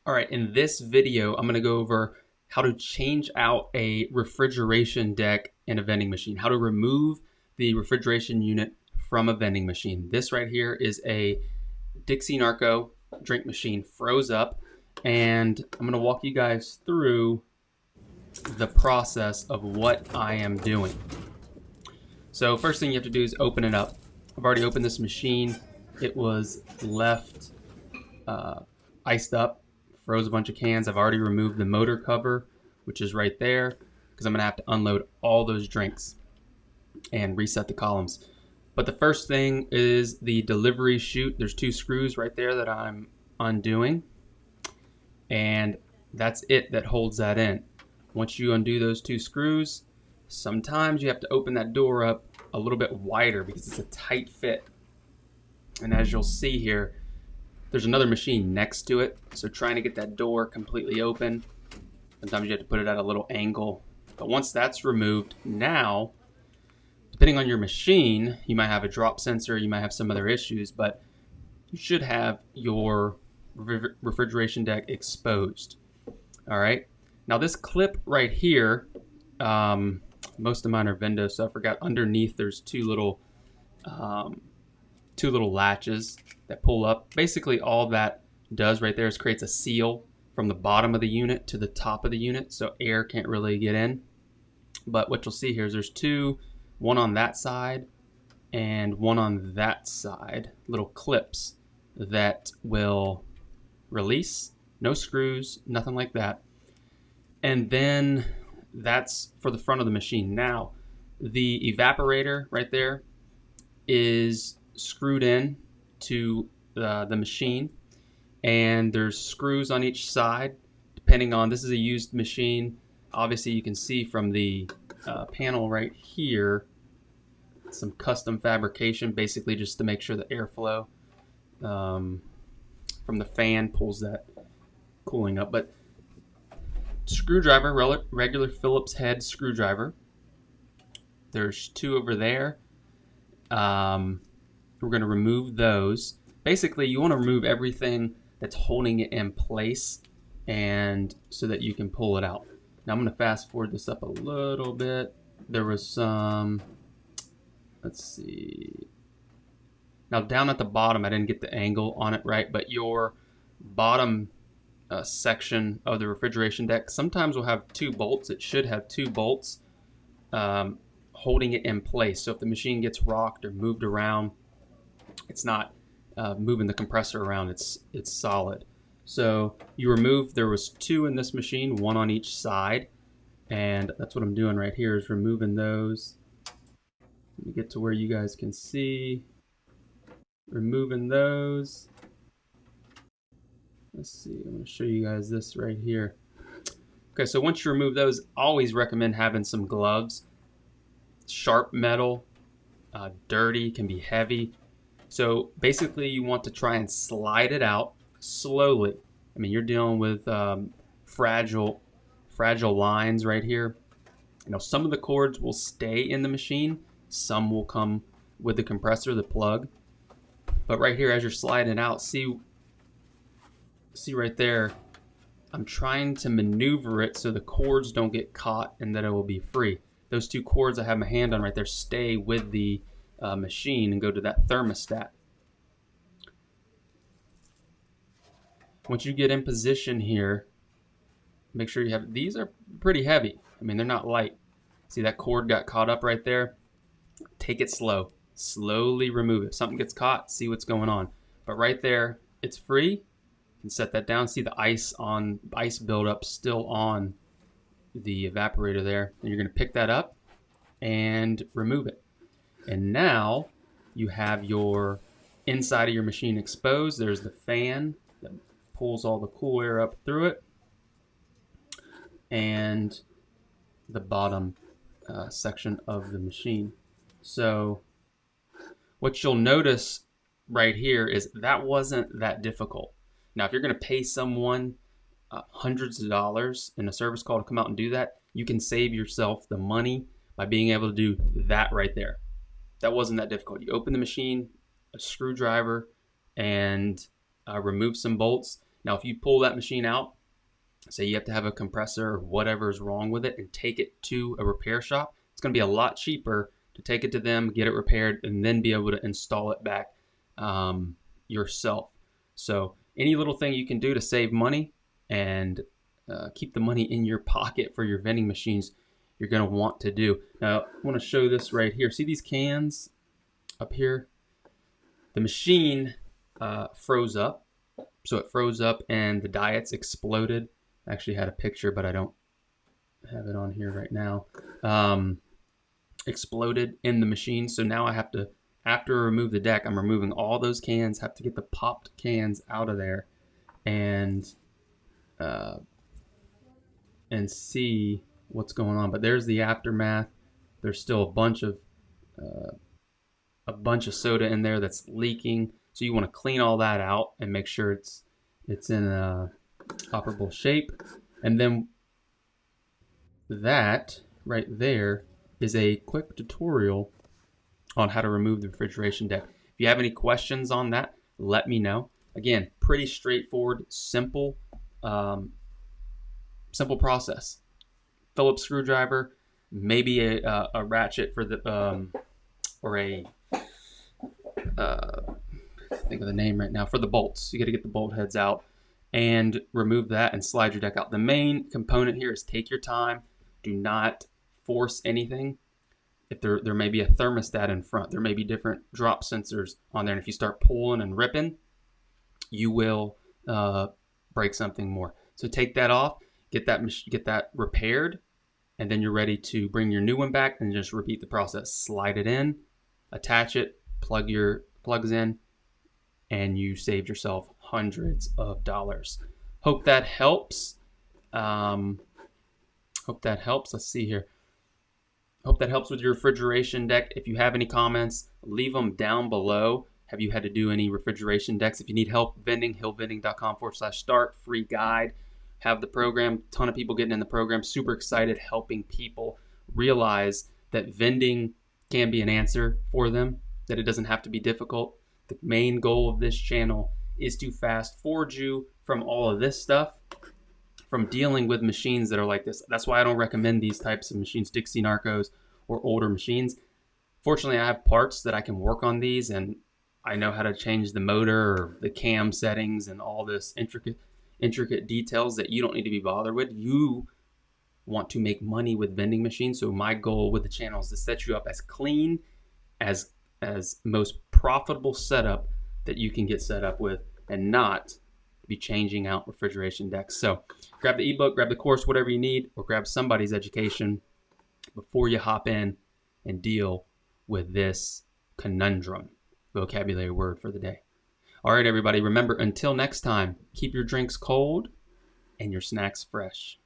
All right, in this video, I'm going to go over how to change out a refrigeration deck in a vending machine, how to remove the refrigeration unit from a vending machine. This right here is a Dixie Narco drink machine, froze up, and I'm going to walk you guys through the process of what I am doing. So first thing you have to do is open it up. I've already opened this machine. It was left iced up, froze a bunch of cans. I've already removed the motor cover, which is right there, because I'm going to have to unload all those drinks and reset the columns. But the first thing is the delivery chute. There's two screws right there that I'm undoing, and that's it that holds that in. Once you undo those two screws, sometimes you have to open that door up a little bit wider because it's a tight fit. And as you'll see here, there's another machine next to it, so trying to get that door completely open, sometimes you have to put it at a little angle. But once that's removed, now, depending on your machine, you might have a drop sensor, you might have some other issues, but you should have your refrigeration deck exposed. All right. Now this clip right here, most of mine are Vendo, so I forgot underneath there's two little latches that pull up. Basically all that does right there is creates a seal from the bottom of the unit to the top of the unit, so air can't really get in. But what you'll see here is there's two, one on that side and one on that side, little clips that will release. No screws, nothing like that. And then that's for the front of the machine. Now, the evaporator right there is screwed in to the machine, and there's screws on each side depending on, this is a used machine. Obviously you can see from the panel right here some custom fabrication, basically just to make sure the airflow from the fan pulls that cooling up. But screwdriver, regular Phillips head screwdriver, there's two over there. We're going to remove those. Basically you want to remove everything that's holding it in place, and so that you can pull it out. Now I'm going to fast forward this up a little bit. There was some, let's see, now down at the bottom I didn't get the angle on it right, but your bottom section of the refrigeration deck sometimes will have two bolts. It should have two bolts holding it in place, so if the machine gets rocked or moved around, it's not moving the compressor around, it's solid. So you remove, there was two in this machine, one on each side, and that's what I'm doing right here, is removing those. Let me get to where you guys can see. Removing those. Let's see, I'm going to show you guys this right here. Okay, so once you remove those, always recommend having some gloves. Sharp metal, dirty, can be heavy. So basically you want to try and slide it out slowly. I mean, you're dealing with fragile lines right here. You know, some of the cords will stay in the machine, some will come with the compressor, the plug. But right here, as you're sliding it out, see right there, I'm trying to maneuver it so the cords don't get caught and that it will be free. Those two cords I have my hand on right there stay with the machine and go to that thermostat. Once you get in position here, make sure you have, these are pretty heavy. I mean, they're not light. See that cord got caught up right there? Take it slow. Slowly remove it. If something gets caught, see what's going on. But right there, it's free. You can set that down. See the ice buildup still on the evaporator there. And you're going to pick that up and remove it. And now you have your inside of your machine exposed. There's the fan that pulls all the cool air up through it, and the bottom section of the machine. So what you'll notice right here is that wasn't that difficult. Now if you're going to pay someone hundreds of dollars in a service call to come out and do that, you can save yourself the money by being able to do that right there. That wasn't that difficult. You open the machine, a screwdriver, and remove some bolts. Now, if you pull that machine out, say you have to have a compressor or whatever is wrong with it and take it to a repair shop, it's going to be a lot cheaper to take it to them, get it repaired, and then be able to install it back yourself. So any little thing you can do to save money and keep the money in your pocket for your vending machines, you're going to want to do. Now, I want to show this right here. See these cans up here? The machine froze up. So it froze up and the diets exploded. I actually had a picture, but I don't have it on here right now. Exploded in the machine. So now I have to, after I remove the deck, I'm removing all those cans, have to get the popped cans out of there and see what's going on. But there's the aftermath. There's still a bunch of soda in there that's leaking. So you want to clean all that out and make sure it's in a operable shape. And then that right there is a quick tutorial on how to remove the refrigeration deck. If you have any questions on that, let me know. Again, pretty straightforward, simple process. Phillips screwdriver, maybe a ratchet for the or a think of the name right now, for the bolts. You got to get the bolt heads out and remove that and slide your deck out. The main component here is take your time. Do not force anything. If there may be a thermostat in front, there may be different drop sensors on there, and if you start pulling and ripping, you will break something more. So take that off, get that repaired, and then you're ready to bring your new one back and just repeat the process. Slide it in, attach it, plug your plugs in, and you saved yourself hundreds of dollars. Hope that helps. Let's see here. Hope that helps with your refrigeration deck. If you have any comments, leave them down below. Have you had to do any refrigeration decks? If you need help, vending, hillvending.com/start, free guide. Have the program, ton of people getting in the program, super excited, helping people realize that vending can be an answer for them, that it doesn't have to be difficult. The main goal of this channel is to fast forward you from all of this stuff, from dealing with machines that are like this. That's why I don't recommend these types of machines, Dixie Narcos or older machines. Fortunately, I have parts that I can work on these, and I know how to change the motor or the cam settings and all this intricate details that you don't need to be bothered with. You want to make money with vending machines. So my goal with the channel is to set you up as clean, as most profitable setup that you can get set up with, and not be changing out refrigeration decks. So grab the ebook, grab the course, whatever you need, or grab somebody's education before you hop in and deal with this conundrum. Vocabulary word for the day. All right, everybody, remember, until next time, keep your drinks cold and your snacks fresh.